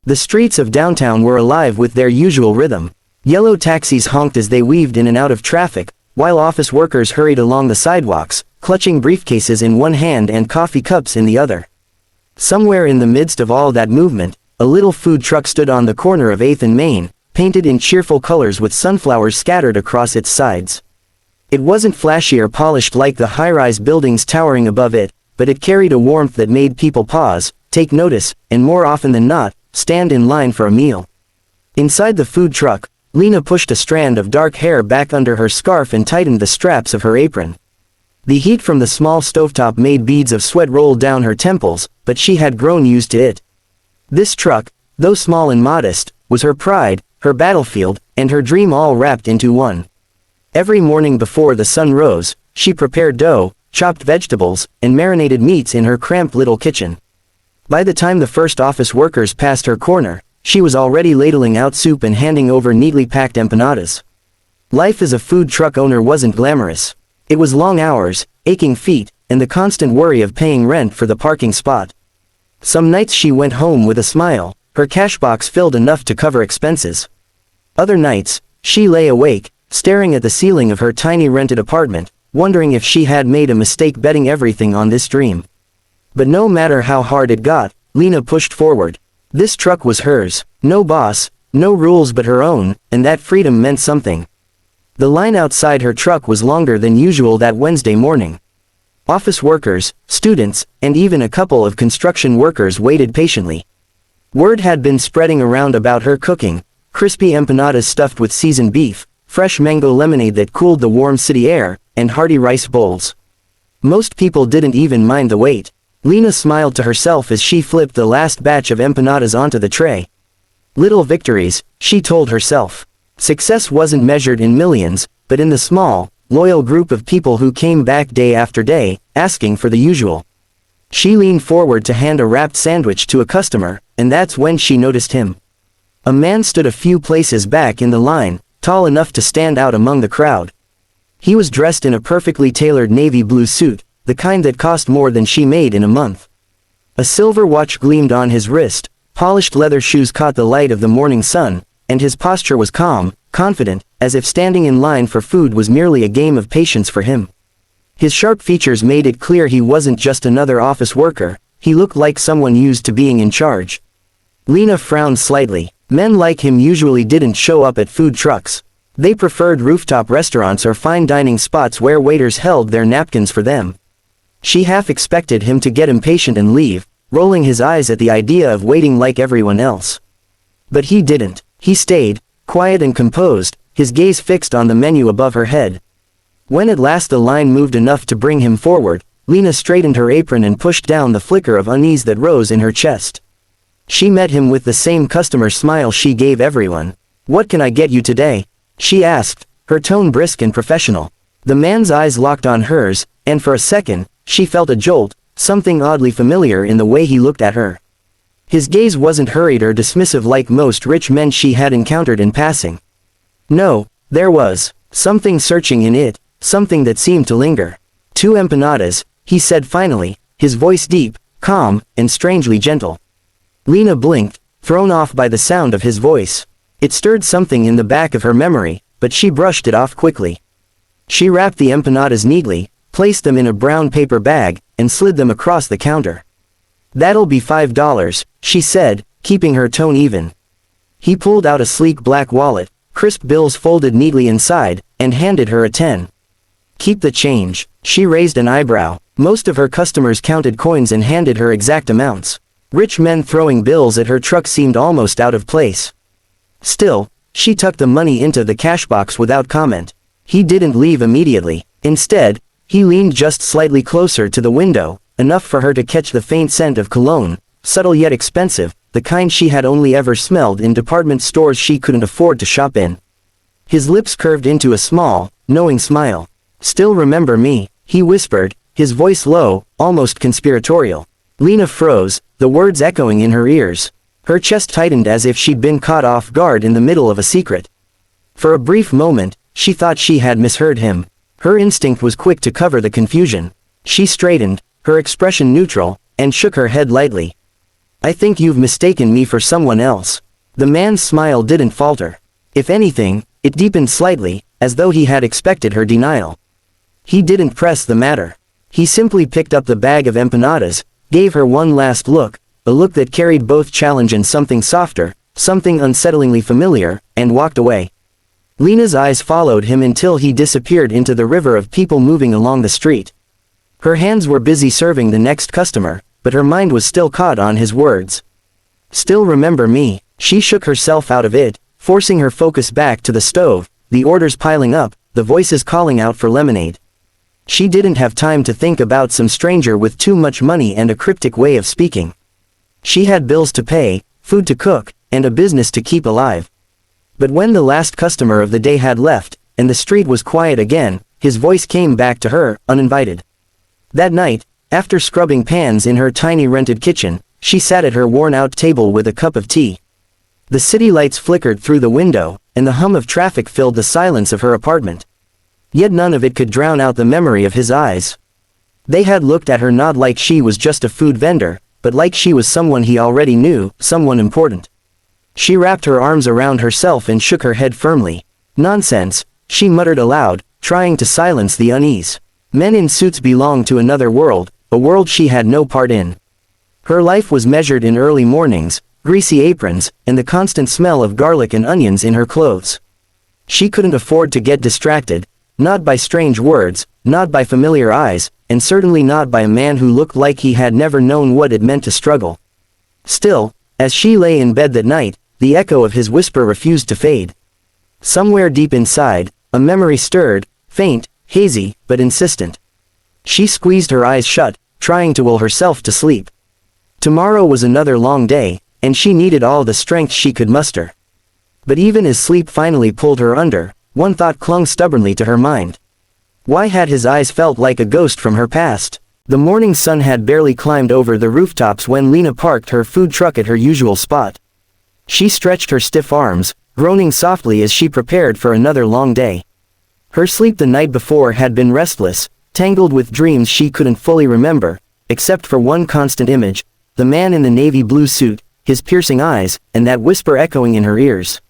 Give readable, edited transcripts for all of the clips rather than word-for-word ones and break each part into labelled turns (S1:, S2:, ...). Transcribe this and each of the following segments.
S1: The streets of downtown were alive with their usual rhythm. Yellow taxis honked as they weaved in and out of traffic, while office workers hurried along the sidewalks, clutching briefcases in one hand and coffee cups in the other. Somewhere in the midst of all that movement, a little food truck stood on the corner of 8th and Main, painted in cheerful colors with sunflowers scattered across its sides. It wasn't flashy or polished like the high-rise buildings towering above it, but it carried a warmth that made people pause, take notice, and more often than not, stand in line for a meal. Inside the food truck, Lena pushed a strand of dark hair back under her scarf and tightened the straps of her apron. The heat from the small stovetop made beads of sweat roll down her temples, but she had grown used to it. This truck, though small and modest, was her pride, her battlefield, and her dream all wrapped into one. Every morning before the sun rose, she prepared dough, chopped vegetables, and marinated meats in her cramped little kitchen. By the time the first office workers passed her corner, she was already ladling out soup and handing over neatly packed empanadas. Life as a food truck owner wasn't glamorous. It was long hours, aching feet, and the constant worry of paying rent for the parking spot. Some nights she went home with a smile, her cash box filled enough to cover expenses. Other nights, she lay awake, staring at the ceiling of her tiny rented apartment, wondering if she had made a mistake betting everything on this dream. But no matter how hard it got, Lena pushed forward. This truck was hers, no boss, no rules but her own, and that freedom meant something. The line outside her truck was longer than usual that Wednesday morning. Office workers, students, and even a couple of construction workers waited patiently. Word had been spreading around about her cooking, crispy empanadas stuffed with seasoned beef, fresh mango lemonade that cooled the warm city air, and hearty rice bowls. Most people didn't even mind the wait. Lena smiled to herself as she flipped the last batch of empanadas onto the tray. Little victories, she told herself. Success wasn't measured in millions, but in the small, loyal group of people who came back day after day, asking for the usual. She leaned forward to hand a wrapped sandwich to a customer, and that's when she noticed him. A man stood a few places back in the line, tall enough to stand out among the crowd. He was dressed in a perfectly tailored navy blue suit, the kind that cost more than she made in a month. A silver watch gleamed on his wrist, polished leather shoes caught the light of the morning sun, and his posture was calm, confident, as if standing in line for food was merely a game of patience for him. His sharp features made it clear he wasn't just another office worker, he looked like someone used to being in charge. Lena frowned slightly. Men like him usually didn't show up at food trucks. They preferred rooftop restaurants or fine dining spots where waiters held their napkins for them. She half expected him to get impatient and leave, rolling his eyes at the idea of waiting like everyone else. But he didn't. He stayed, quiet and composed, his gaze fixed on the menu above her head. When at last the line moved enough to bring him forward, Lena straightened her apron and pushed down the flicker of unease that rose in her chest. She met him with the same customer smile she gave everyone. "What can I get you today?" she asked, her tone brisk and professional. The man's eyes locked on hers, and for a second, she felt a jolt, something oddly familiar in the way he looked at her. His gaze wasn't hurried or dismissive like most rich men she had encountered in passing. No, there was something searching in it, something that seemed to linger. "2 empanadas, he said finally, his voice deep, calm, and strangely gentle. Lena blinked, thrown off by the sound of his voice. It stirred something in the back of her memory, but she brushed it off quickly. She wrapped the empanadas neatly, placed them in a brown paper bag, and slid them across the counter. "That'll be $5, she said, keeping her tone even. He pulled out a sleek black wallet, crisp bills folded neatly inside, and handed her a 10. "Keep the change." She raised an eyebrow. Most of her customers counted coins and handed her exact amounts. Rich men throwing bills at her truck seemed almost out of place. Still, she tucked the money into the cash box without comment. He didn't leave immediately. Instead, he leaned just slightly closer to the window, enough for her to catch the faint scent of cologne, subtle yet expensive, the kind she had only ever smelled in department stores she couldn't afford to shop in. His lips curved into a small, knowing smile. "Still remember me?" he whispered, his voice low, almost conspiratorial. Lena froze, the words echoing in her ears. Her chest tightened as if she'd been caught off guard in the middle of a secret. For a brief moment, she thought she had misheard him. Her instinct was quick to cover the confusion. She straightened, her expression neutral, and shook her head lightly. I think you've mistaken me for someone else. The man's smile didn't falter. If anything, it deepened slightly, as though he had expected her denial. He didn't press the matter. He simply picked up the bag of empanadas, gave her one last look, a look that carried both challenge and something softer, something unsettlingly familiar, and walked away. Lena's eyes followed him until he disappeared into the river of people moving along the street. Her hands were busy serving the next customer, but her mind was still caught on his words. Still remember me? She shook herself out of it, forcing her focus back to the stove, the orders piling up, the voices calling out for lemonade. She didn't have time to think about some stranger with too much money and a cryptic way of speaking. She had bills to pay, food to cook, and a business to keep alive. But when the last customer of the day had left, and the street was quiet again, his voice came back to her, uninvited. That night, after scrubbing pans in her tiny rented kitchen, she sat at her worn-out table with a cup of tea. The city lights flickered through the window, and the hum of traffic filled the silence of her apartment. Yet none of it could drown out the memory of his eyes. They had looked at her not like she was just a food vendor, but like she was someone he already knew, someone important. She wrapped her arms around herself and shook her head firmly. Nonsense, she muttered aloud, trying to silence the unease. Men in suits belong to another world, a world she had no part in. Her life was measured in early mornings, greasy aprons, and the constant smell of garlic and onions in her clothes. She couldn't afford to get distracted, not by strange words, not by familiar eyes, and certainly not by a man who looked like he had never known what it meant to struggle. Still, as she lay in bed that night, the echo of his whisper refused to fade. Somewhere deep inside, a memory stirred, faint, hazy, but insistent. She squeezed her eyes shut, trying to will herself to sleep. Tomorrow was another long day, and she needed all the strength she could muster. But even as sleep finally pulled her under, one thought clung stubbornly to her mind. Why had his eyes felt like a ghost from her past? The morning sun had barely climbed over the rooftops when Lena parked her food truck at her usual spot. She stretched her stiff arms, groaning softly as she prepared for another long day. Her sleep the night before had been restless, tangled with dreams she couldn't fully remember, except for one constant image, the man in the navy blue suit, his piercing eyes, and that whisper echoing in her ears.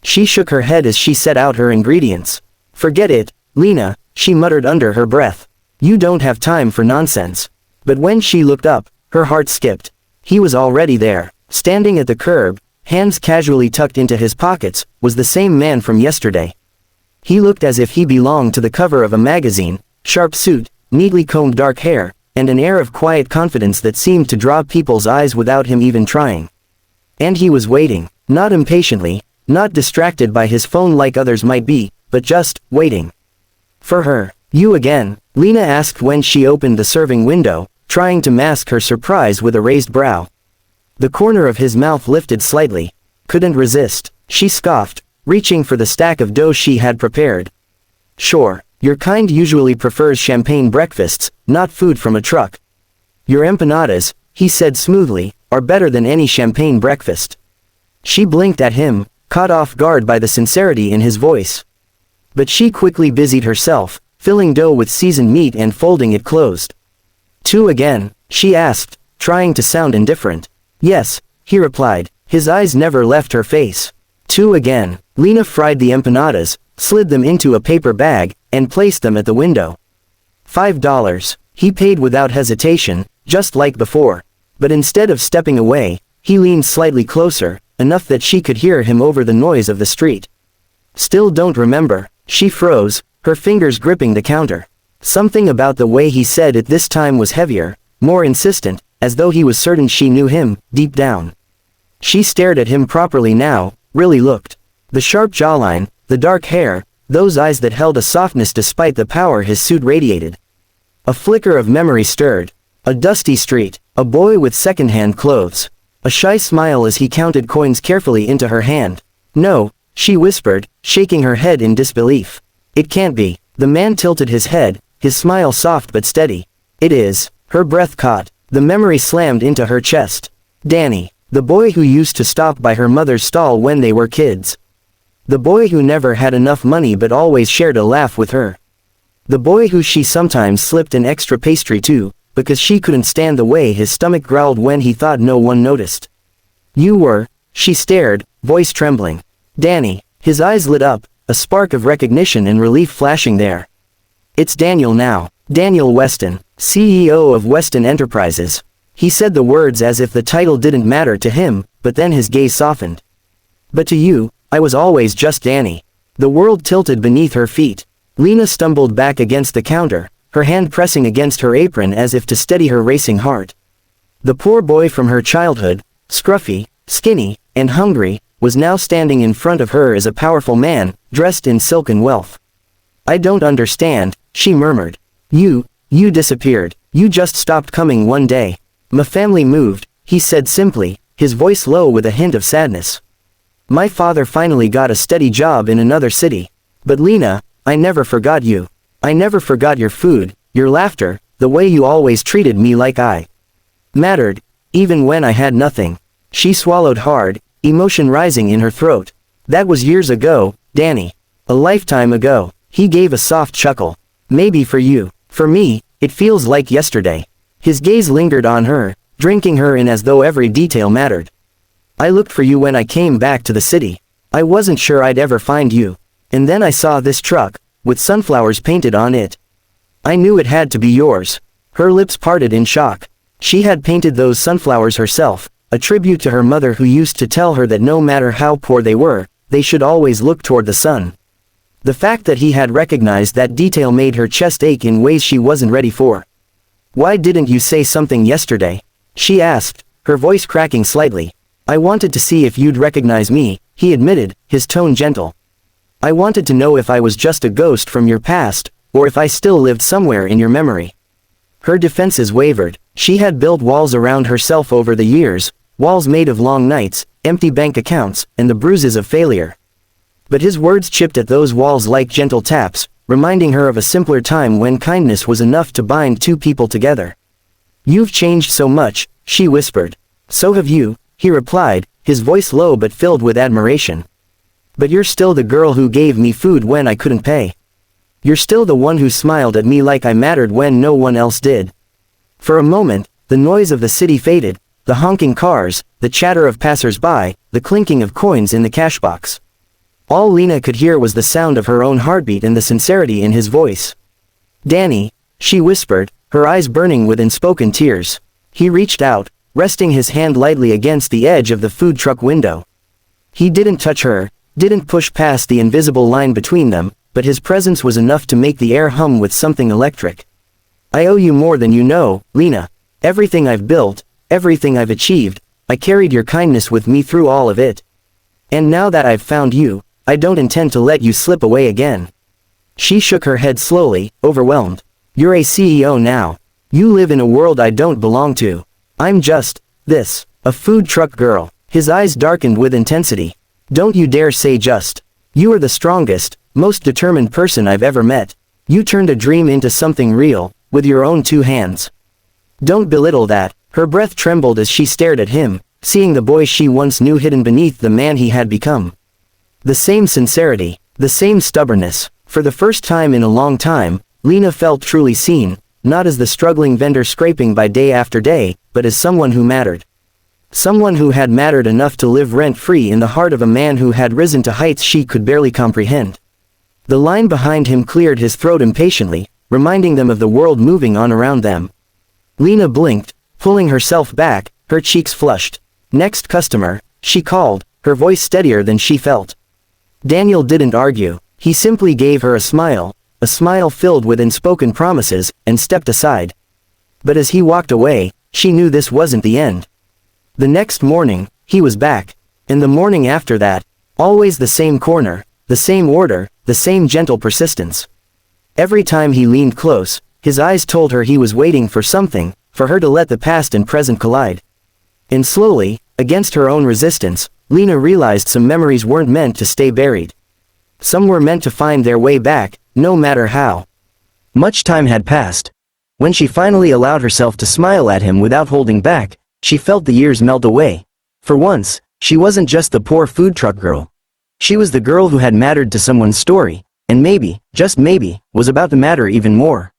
S1: She shook her head as she set out her ingredients. Forget it, Lena, she muttered under her breath. You don't have time for nonsense. But when she looked up, her heart skipped. He was already there, standing at the curb, hands casually tucked into his pockets, was the same man from yesterday. He looked as if he belonged to the cover of a magazine, sharp suit, neatly combed dark hair, and an air of quiet confidence that seemed to draw people's eyes without him even trying. And he was waiting, not impatiently, not distracted by his phone like others might be, but just waiting. For her. You again? Lena asked when she opened the serving window, trying to mask her surprise with a raised brow. The corner of his mouth lifted slightly. Couldn't resist, she scoffed, reaching for the stack of dough she had prepared. Sure, your kind usually prefers champagne breakfasts, not food from a truck. Your empanadas, he said smoothly, are better than any champagne breakfast. She blinked at him, caught off guard by the sincerity in his voice. But she quickly busied herself, filling dough with seasoned meat and folding it closed. Two again? She asked, trying to sound indifferent. Yes, he replied, his eyes never left her face. Two again. Lena fried the empanadas, slid them into a paper bag, and placed them at the window. $5. He paid without hesitation, just like before. But instead of stepping away, he leaned slightly closer, enough that she could hear him over the noise of the street. Still don't remember. She froze, her fingers gripping the counter. Something about the way he said it this time was heavier, more insistent, as though he was certain she knew him, deep down. She stared at him properly now, really looked. The sharp jawline, the dark hair, those eyes that held a softness despite the power his suit radiated. A flicker of memory stirred. A dusty street, a boy with second-hand clothes. A shy smile as he counted coins carefully into her hand. No, she whispered, shaking her head in disbelief. It can't be. The man tilted his head, his smile soft but steady. It is. Her breath caught. The memory slammed into her chest. Danny, the boy who used to stop by her mother's stall when they were kids. The boy who never had enough money but always shared a laugh with her. The boy who she sometimes slipped an extra pastry to, because she couldn't stand the way his stomach growled when he thought no one noticed. You were, she stared, voice trembling. Danny. His eyes lit up, a spark of recognition and relief flashing there. It's Daniel now. Daniel Weston, CEO of Weston Enterprises. He said the words as if the title didn't matter to him, but then his gaze softened. But to you, I was always just Danny. The world tilted beneath her feet. Lena stumbled back against the counter, her hand pressing against her apron as if to steady her racing heart. The poor boy from her childhood, scruffy, skinny, and hungry, was now standing in front of her as a powerful man, dressed in silken wealth. I don't understand, she murmured. You disappeared. You just stopped coming one day. My family moved, he said simply, his voice low with a hint of sadness. My father finally got a steady job in another city. But Lena, I never forgot you. I never forgot your food, your laughter, the way you always treated me like I mattered, even when I had nothing. She swallowed hard, emotion rising in her throat. That was years ago, Danny. A lifetime ago. He gave a soft chuckle. Maybe for you. For me, it feels like yesterday. His gaze lingered on her, drinking her in as though every detail mattered. I looked for you when I came back to the city. I wasn't sure I'd ever find you. And then I saw this truck, with sunflowers painted on it. I knew it had to be yours. Her lips parted in shock. She had painted those sunflowers herself, a tribute to her mother who used to tell her that no matter how poor they were, they should always look toward the sun. The fact that he had recognized that detail made her chest ache in ways she wasn't ready for. Why didn't you say something yesterday? She asked, her voice cracking slightly. I wanted to see if you'd recognize me, he admitted, his tone gentle. I wanted to know if I was just a ghost from your past, or if I still lived somewhere in your memory. Her defenses wavered. She had built walls around herself over the years, walls made of long nights, empty bank accounts, and the bruises of failure. But his words chipped at those walls like gentle taps, reminding her of a simpler time when kindness was enough to bind two people together. You've changed so much, she whispered. So have you, he replied, his voice low but filled with admiration. But you're still the girl who gave me food when I couldn't pay. You're still the one who smiled at me like I mattered when no one else did. For a moment, the noise of the city faded, the honking cars, the chatter of passers-by, the clinking of coins in the cash box. All Lena could hear was the sound of her own heartbeat and the sincerity in his voice. Danny, she whispered, her eyes burning with unspoken tears. He reached out, resting his hand lightly against the edge of the food truck window. He didn't touch her, didn't push past the invisible line between them, but his presence was enough to make the air hum with something electric. I owe you more than you know, Lena. Everything I've built, everything I've achieved, I carried your kindness with me through all of it. And now that I've found you, I don't intend to let you slip away again. She shook her head slowly, overwhelmed. You're a CEO now. You live in a world I don't belong to. I'm just, this, a food truck girl. His eyes darkened with intensity. Don't you dare say just. You are the strongest, most determined person I've ever met. You turned a dream into something real, with your own two hands. Don't belittle that. Her breath trembled as she stared at him, seeing the boy she once knew hidden beneath the man he had become. The same sincerity, the same stubbornness. For the first time in a long time, Lena felt truly seen, not as the struggling vendor scraping by day after day, but as someone who mattered. Someone who had mattered enough to live rent-free in the heart of a man who had risen to heights she could barely comprehend. The line behind him cleared his throat impatiently, reminding them of the world moving on around them. Lena blinked, pulling herself back, her cheeks flushed. Next customer, she called, her voice steadier than she felt. Daniel didn't argue. He simply gave her a smile filled with unspoken promises, and stepped aside. But as he walked away, she knew this wasn't the end. The next morning, he was back. And the morning after that, always the same corner, the same order, the same gentle persistence. Every time he leaned close, his eyes told her he was waiting for something, for her to let the past and present collide. And slowly, against her own resistance, Lena realized some memories weren't meant to stay buried. Some were meant to find their way back, no matter how. Much time had passed. When she finally allowed herself to smile at him without holding back, she felt the years melt away. For once, she wasn't just the poor food truck girl. She was the girl who had mattered to someone's story, and maybe, just maybe, was about to matter even more.